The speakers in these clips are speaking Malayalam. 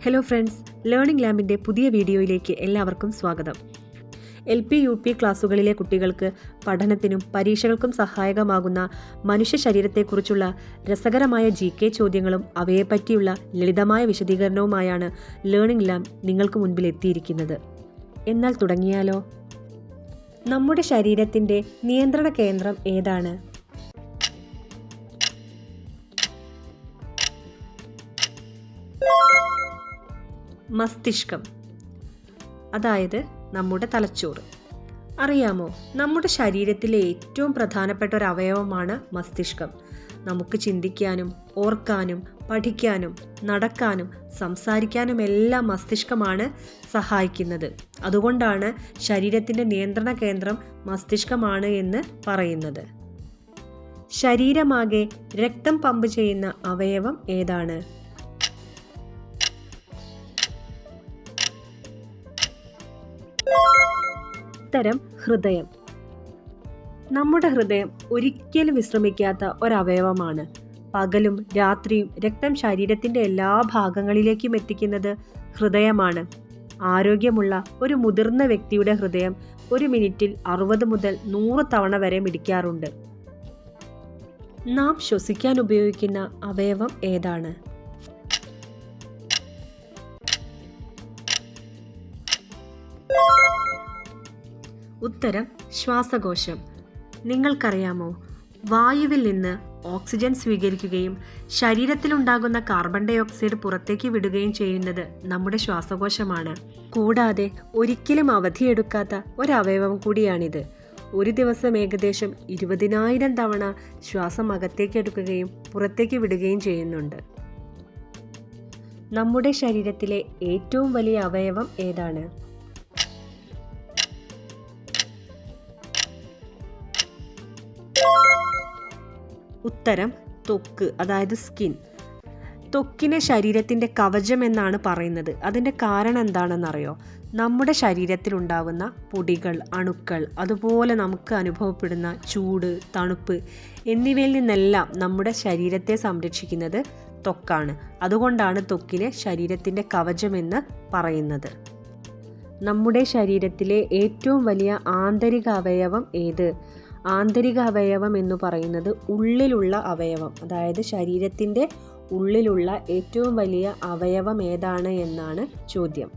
ഹലോ ഫ്രണ്ട്സ്, ലേണിംഗ് ലാമ്പിൻ്റെ പുതിയ വീഡിയോയിലേക്ക് എല്ലാവർക്കും സ്വാഗതം. LP UP ക്ലാസ്സുകളിലെ കുട്ടികൾക്ക് പഠനത്തിനും പരീക്ഷകൾക്കും സഹായകമാകുന്ന മനുഷ്യ ശരീരത്തെക്കുറിച്ചുള്ള രസകരമായ GK ചോദ്യങ്ങളും അവയെപ്പറ്റിയുള്ള ലളിതമായ വിശദീകരണവുമായാണ് ലേണിംഗ് ലാമ്പ് നിങ്ങൾക്ക് മുൻപിൽ എത്തിയിരിക്കുന്നത്. എന്നാൽ തുടങ്ങിയാലോ? നമ്മുടെ ശരീരത്തിൻ്റെ നിയന്ത്രണ കേന്ദ്രം ഏതാണ്? മസ്തിഷ്കം, അതായത് നമ്മുടെ തലച്ചോറ്. അറിയാമോ, നമ്മുടെ ശരീരത്തിലെ ഏറ്റവും പ്രധാനപ്പെട്ട ഒരു അവയവമാണ് മസ്തിഷ്കം. നമുക്ക് ചിന്തിക്കാനും ഓർക്കാനും പഠിക്കാനും നടക്കാനും സംസാരിക്കാനും എല്ലാം മസ്തിഷ്കമാണ് സഹായിക്കുന്നത്. അതുകൊണ്ടാണ് ശരീരത്തിൻ്റെ നിയന്ത്രണ കേന്ദ്രം മസ്തിഷ്കമാണ് എന്ന് പറയുന്നത്. ശരീരമാകെ രക്തം പമ്പ് ചെയ്യുന്ന അവയവം ഏതാണ്? ഉത്തരം ഹൃദയം. നമ്മുടെ ഹൃദയം ഒരിക്കലും വിശ്രമിക്കാത്ത ഒരവയവമാണ്. പകലും രാത്രിയും രക്തം ശരീരത്തിൻ്റെ എല്ലാ ഭാഗങ്ങളിലേക്കും എത്തിക്കുന്നത് ഹൃദയമാണ്. ആരോഗ്യമുള്ള ഒരു മുതിർന്ന വ്യക്തിയുടെ ഹൃദയം ഒരു മിനിറ്റിൽ 60 മുതൽ 100 തവണ വരെ മിടിക്കാറുണ്ട്. നാം ശ്വസിക്കാൻ ഉപയോഗിക്കുന്ന അവയവം ഏതാണ്? ഉത്തരം ശ്വാസകോശം. നിങ്ങൾക്കറിയാമോ, വായുവിൽ നിന്ന് ഓക്സിജൻ സ്വീകരിക്കുകയും ശരീരത്തിലുണ്ടാകുന്ന കാർബൺ ഡൈ ഓക്സൈഡ് പുറത്തേക്ക് വിടുകയും ചെയ്യുന്നത് നമ്മുടെ ശ്വാസകോശമാണ്. കൂടാതെ ഒരിക്കലും അവധിയെടുക്കാത്ത ഒരവയവം കൂടിയാണിത്. ഒരു ദിവസം ഏകദേശം 20,000 തവണ ശ്വാസം അകത്തേക്ക് എടുക്കുകയും പുറത്തേക്ക് വിടുകയും ചെയ്യുന്നുണ്ട്. നമ്മുടെ ശരീരത്തിലെ ഏറ്റവും വലിയ അവയവം ഏതാണ്? ഉത്തരം ത്വക്ക്, അതായത് സ്കിൻ. ത്വക്കിനെ ശരീരത്തിൻ്റെ കവചം എന്നാണ് പറയുന്നത്. അതിൻ്റെ കാരണം എന്താണെന്നറിയോ? നമ്മുടെ ശരീരത്തിലുണ്ടാകുന്ന പൊടികൾ, അണുക്കൾ, അതുപോലെ നമുക്ക് അനുഭവപ്പെടുന്ന ചൂട്, തണുപ്പ് എന്നിവയിൽ നിന്നെല്ലാം നമ്മുടെ ശരീരത്തെ സംരക്ഷിക്കുന്നത് ത്വക്കാണ്. അതുകൊണ്ടാണ് ത്വക്കിനെ ശരീരത്തിൻ്റെ കവചമെന്ന് പറയുന്നത്. നമ്മുടെ ശരീരത്തിലെ ഏറ്റവും വലിയ ആന്തരിക അവയവം ഏത്? ആന്തരിക അവയവം എന്ന് പറയുന്നത് ഉള്ളിലുള്ള അവയവം, അതായത് ശരീരത്തിൻ്റെ ഉള്ളിലുള്ള ഏറ്റവും വലിയ അവയവം ഏതാണ് എന്നാണ് ചോദ്യം.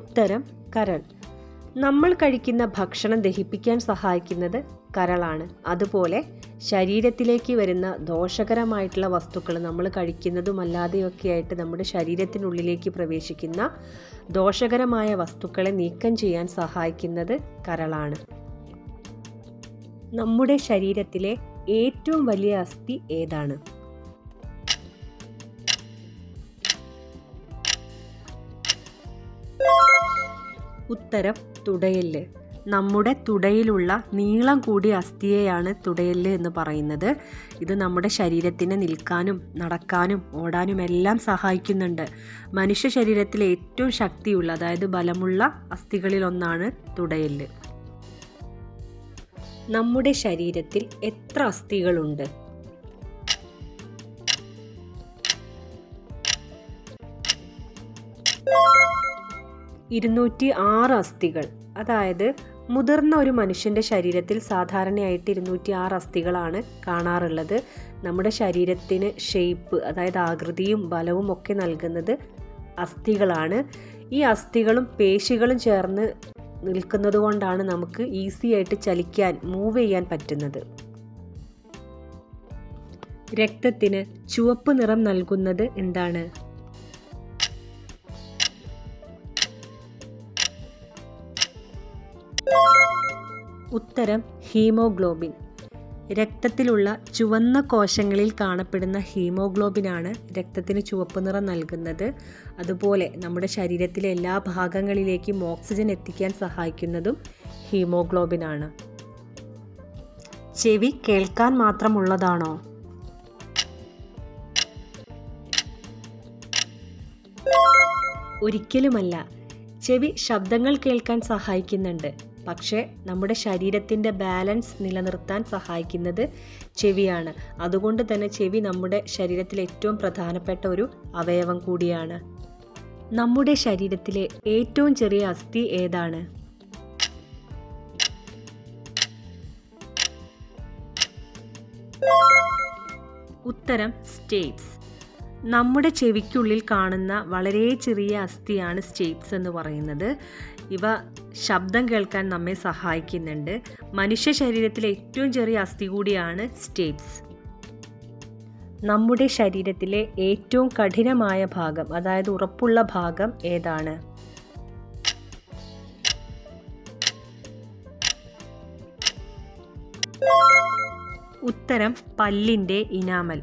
ഉത്തരം കരൾ. നമ്മൾ കഴിക്കുന്ന ഭക്ഷണം ദഹിപ്പിക്കാൻ സഹായിക്കുന്നത് കരളാണ്. അതുപോലെ ശരീരത്തിലേക്ക് വരുന്ന ദോഷകരമായിട്ടുള്ള വസ്തുക്കൾ, നമ്മൾ കഴിക്കുന്നതും അല്ലാതെയൊക്കെ ആയിട്ട് നമ്മുടെ ശരീരത്തിനുള്ളിലേക്ക് പ്രവേശിക്കുന്ന ദോഷകരമായ വസ്തുക്കളെ നീക്കം ചെയ്യാൻ സഹായിക്കുന്നത് കരളാണ്. നമ്മുടെ ശരീരത്തിലെ ഏറ്റവും വലിയ അസ്ഥി ഏതാണ്? ഉത്തരം തുടയെല്ല്. നമ്മുടെ തുടയിലുള്ള നീളം കൂടിയ അസ്ഥിയെയാണ് തുടയെല്ല് എന്ന് പറയുന്നത്. ഇത് നമ്മുടെ ശരീരത്തിന് നിൽക്കാനും നടക്കാനും ഓടാനും എല്ലാം സഹായിക്കുന്നുണ്ട്. മനുഷ്യ ശരീരത്തിലെ ഏറ്റവും ശക്തിയുള്ള, അതായത് ബലമുള്ള അസ്ഥികളിലൊന്നാണ് തുടയെല്ല്. നമ്മുടെ ശരീരത്തിൽ എത്ര അസ്ഥികളുണ്ട്? (206 അസ്ഥികൾ. അതായത് മുതിർന്ന ഒരു മനുഷ്യൻ്റെ ശരീരത്തിൽ സാധാരണയായിട്ട് 206 അസ്ഥികളാണ് കാണാറുള്ളത്. നമ്മുടെ ശരീരത്തിന് ഷേപ്പ്, അതായത് ആകൃതിയും ബലവും ഒക്കെ നൽകുന്നത് അസ്ഥികളാണ്. ഈ അസ്ഥികളും പേശികളും ചേർന്ന് നിൽക്കുന്നത് കൊണ്ടാണ് നമുക്ക് ഈസി ആയിട്ട് ചലിക്കാൻ, മൂവ് ചെയ്യാൻ പറ്റുന്നത്. രക്തത്തിന് ചുവപ്പ് നിറം നൽകുന്നത് എന്താണ്? ഉത്തരം ഹീമോഗ്ലോബിൻ. രക്തത്തിലുള്ള ചുവന്ന കോശങ്ങളിൽ കാണപ്പെടുന്ന ഹീമോഗ്ലോബിനാണ് രക്തത്തിന് ചുവപ്പ് നിറം നൽകുന്നത്. അതുപോലെ നമ്മുടെ ശരീരത്തിലെ എല്ലാ ഭാഗങ്ങളിലേക്കും ഓക്സിജൻ എത്തിക്കാൻ സഹായിക്കുന്നതും ഹീമോഗ്ലോബിനാണ്. ചെവി കേൾക്കാൻ മാത്രമുള്ളതാണോ? ഒരിക്കലുമല്ല. ചെവി ശബ്ദങ്ങൾ കേൾക്കാൻ സഹായിക്കുന്നുണ്ട്. പക്ഷേ നമ്മുടെ ശരീരത്തിൻ്റെ ബാലൻസ് നിലനിർത്താൻ സഹായിക്കുന്നത് ചെവിയാണ്. അതുകൊണ്ട് തന്നെ ചെവി നമ്മുടെ ശരീരത്തിലെ ഏറ്റവും പ്രധാനപ്പെട്ട ഒരു അവയവം കൂടിയാണ്. നമ്മുടെ ശരീരത്തിലെ ഏറ്റവും ചെറിയ അസ്ഥി ഏതാണ്? ഉത്തരം സ്റ്റേപ്സ്. നമ്മുടെ ചെവിക്കുള്ളിൽ കാണുന്ന വളരെ ചെറിയ അസ്ഥിയാണ് സ്റ്റേപ്സ് എന്ന് പറയുന്നത്. ഇവ ശബ്ദം കേൾക്കാൻ നമ്മെ സഹായിക്കുന്നുണ്ട്. മനുഷ്യ ശരീരത്തിലെ ഏറ്റവും ചെറിയ അസ്ഥി കൂടിയാണ് സ്റ്റേപ്സ്. നമ്മുടെ ശരീരത്തിലെ ഏറ്റവും കഠിനമായ ഭാഗം, അതായത് ഉറപ്പുള്ള ഭാഗം ഏതാണ്? ഉത്തരം പല്ലിൻ്റെ ഇനാമൽ.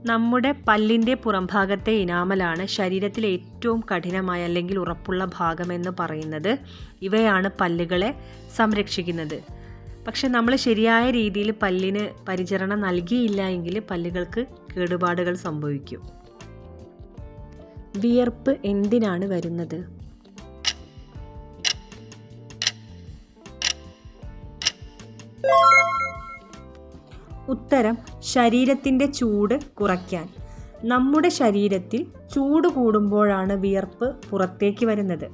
നമ്മുടെ പല്ലിൻ്റെ പുറംഭാഗത്തെ ഇനാമലാണ് ശരീരത്തിലെ ഏറ്റവും കഠിനമായ അല്ലെങ്കിൽ ഉറപ്പുള്ള ഭാഗമെന്ന് പറയുന്നത്. ഇവയാണ് പല്ലുകളെ സംരക്ഷിക്കുന്നത്. പക്ഷെ നമ്മൾ ശരിയായ രീതിയിൽ പല്ലിന് പരിചരണം നൽകിയില്ല എങ്കിൽ പല്ലുകൾക്ക് കേടുപാടുകൾ സംഭവിക്കും. വിയർപ്പ് എന്തിനാണ് വരുന്നത്? ഉത്തരം ശരീരത്തിൻ്റെ ചൂട് കുറയ്ക്കാൻ. നമ്മുടെ ശരീരത്തിൽ ചൂട് കൂടുമ്പോഴാണ് വിയർപ്പ് പുറത്തേക്ക് വരുന്നത്.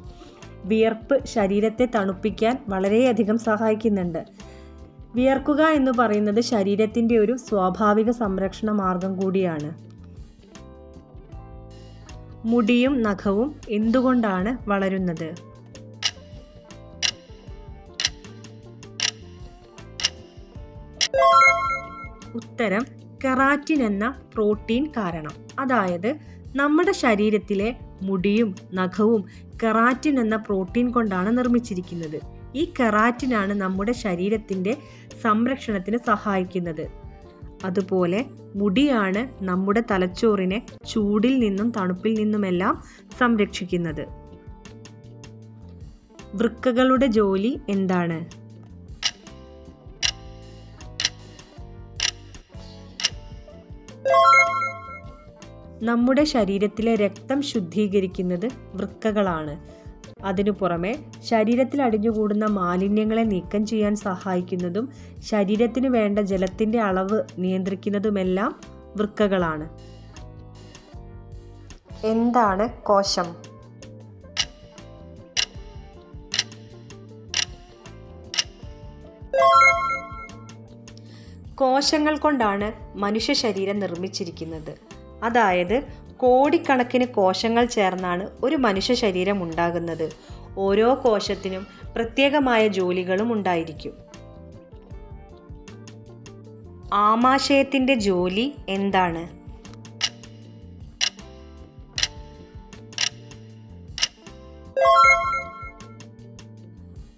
വിയർപ്പ് ശരീരത്തെ തണുപ്പിക്കാൻ വളരെയധികം സഹായിക്കുന്നുണ്ട്. വിയർക്കുക എന്ന് പറയുന്നത് ശരീരത്തിൻ്റെ ഒരു സ്വാഭാവിക സംരക്ഷണ മാർഗം കൂടിയാണ്. മുടിയും നഖവും എന്തുകൊണ്ടാണ് വളരുന്നത്? ഉത്തരം കെറാറ്റിൻ എന്ന പ്രോട്ടീൻ കാരണം. അതായത് നമ്മുടെ ശരീരത്തിലെ മുടിയും നഖവും കെറാറ്റിൻ എന്ന പ്രോട്ടീൻ കൊണ്ടാണ് നിർമ്മിച്ചിരിക്കുന്നത്. ഈ കെറാറ്റിനാണ് നമ്മുടെ ശരീരത്തിൻ്റെ സംരക്ഷണത്തിന് സഹായിക്കുന്നത്. അതുപോലെ മുടിയാണ് നമ്മുടെ തലച്ചോറിനെ ചൂടിൽ നിന്നും തണുപ്പിൽ നിന്നുമെല്ലാം സംരക്ഷിക്കുന്നത്. വൃക്കകളുടെ ജോലി എന്താണ്? നമ്മുടെ ശരീരത്തിലെ രക്തം ശുദ്ധീകരിക്കുന്നത് വൃക്കകളാണ്. അതിനു പുറമെ ശരീരത്തിൽ അടിഞ്ഞുകൂടുന്ന മാലിന്യങ്ങളെ നീക്കം ചെയ്യാൻ സഹായിക്കുന്നതും ശരീരത്തിന് വേണ്ട ജലത്തിൻ്റെ അളവ് നിയന്ത്രിക്കുന്നതുമെല്ലാം വൃക്കകളാണ്. എന്താണ് കോശം? കോശങ്ങൾ കൊണ്ടാണ് മനുഷ്യ ശരീരം നിർമ്മിച്ചിരിക്കുന്നത്. അതായത് കോടിക്കണക്കിന് കോശങ്ങൾ ചേർന്നാണ് ഒരു മനുഷ്യ ശരീരം ഉണ്ടാകുന്നത്. ഓരോ കോശത്തിനും പ്രത്യേകമായ ജോലികളും ഉണ്ടായിരിക്കും. ആമാശയത്തിൻ്റെ ജോലി എന്താണ്?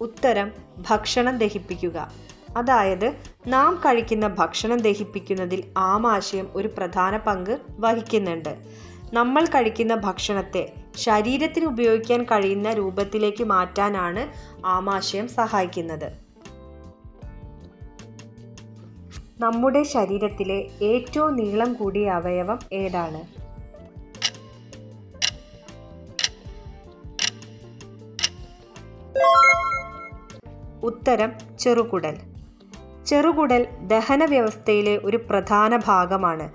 ഉത്തരം ഭക്ഷണം ദഹിപ്പിക്കുക. അതായത് നാം കഴിക്കുന്ന ഭക്ഷണം ദഹിപ്പിക്കുന്നതിൽ ആമാശയം ഒരു പ്രധാന പങ്ക് വഹിക്കുന്നുണ്ട്. നമ്മൾ കഴിക്കുന്ന ഭക്ഷണത്തെ ശരീരത്തിന് ഉപയോഗിക്കാൻ കഴിയുന്ന രൂപത്തിലേക്ക് മാറ്റാനാണ് ആമാശയം സഹായിക്കുന്നത്. നമ്മുടെ ശരീരത്തിലെ ഏറ്റവും നീളം കൂടിയ അവയവം ഏതാണ്? ഉത്തരം ചെറുകുടൽ. ചെറുകുടൽ ദഹന വ്യവസ്ഥയിലെ ഒരു പ്രധാന ഭാഗമാണ്.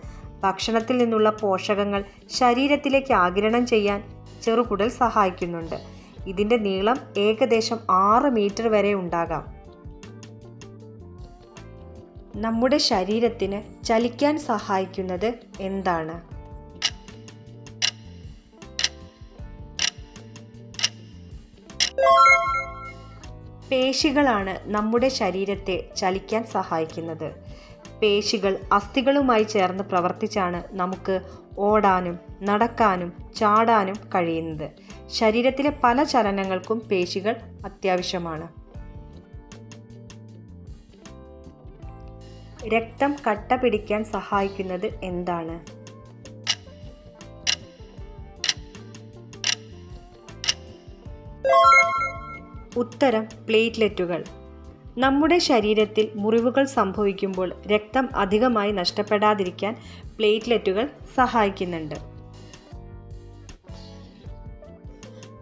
ഭക്ഷണത്തിൽ നിന്നുള്ള പോഷകങ്ങൾ ശരീരത്തിലേക്ക് ആഗിരണം ചെയ്യാൻ ചെറുകുടൽ സഹായിക്കുന്നുണ്ട്. ഇതിൻ്റെ നീളം ഏകദേശം 6 മീറ്റർ വരെ ഉണ്ടാകാം. നമ്മുടെ ശരീരത്തിന് ചലിക്കാൻ സഹായിക്കുന്നത് എന്താണ്? പേശികളാണ് നമ്മുടെ ശരീരത്തെ ചലിക്കാൻ സഹായിക്കുന്നത്. പേശികൾ അസ്ഥികളുമായി ചേർന്ന് പ്രവർത്തിച്ചാണ് നമുക്ക് ഓടാനും നടക്കാനും ചാടാനും കഴിയുന്നത്. ശരീരത്തിലെ പല ചലനങ്ങൾക്കും പേശികൾ അത്യാവശ്യമാണ്. രക്തം കട്ട പിടിക്കാൻ സഹായിക്കുന്നത് എന്താണ്? ഉത്തരം പ്ലേറ്റ്ലെറ്റുകൾ. നമ്മുടെ ശരീരത്തിൽ മുറിവുകൾ സംഭവിക്കുമ്പോൾ രക്തം അധികമായി നഷ്ടപ്പെടാതിരിക്കാൻ പ്ലേറ്റ്ലെറ്റുകൾ സഹായിക്കുന്നുണ്ട്.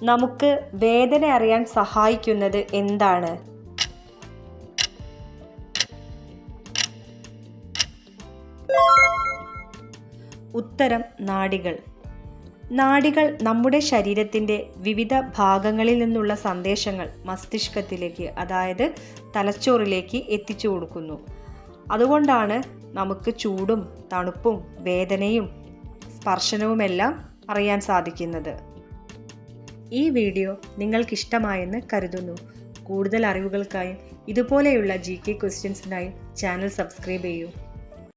നമുക്ക് വേദന അറിയാൻ സഹായിക്കുന്നത് എന്താണ്? ഉത്തരം നാഡികൾ. നാഡികൾ നമ്മുടെ ശരീരത്തിൻ്റെ വിവിധ ഭാഗങ്ങളിൽ നിന്നുള്ള സന്ദേശങ്ങൾ മസ്തിഷ്കത്തിലേക്ക്, അതായത് തലച്ചോറിലേക്ക് എത്തിച്ചു കൊടുക്കുന്നു. അതുകൊണ്ടാണ് നമുക്ക് ചൂടും തണുപ്പും വേദനയും സ്പർശനവുമെല്ലാം അറിയാൻ സാധിക്കുന്നത്. ഈ വീഡിയോ നിങ്ങൾക്കിഷ്ടമായെന്ന് കരുതുന്നു. കൂടുതൽ അറിവുകൾക്കായും ഇതുപോലെയുള്ള GK ക്വസ്റ്റ്യൻസിനായും ചാനൽ സബ്സ്ക്രൈബ് ചെയ്യൂ.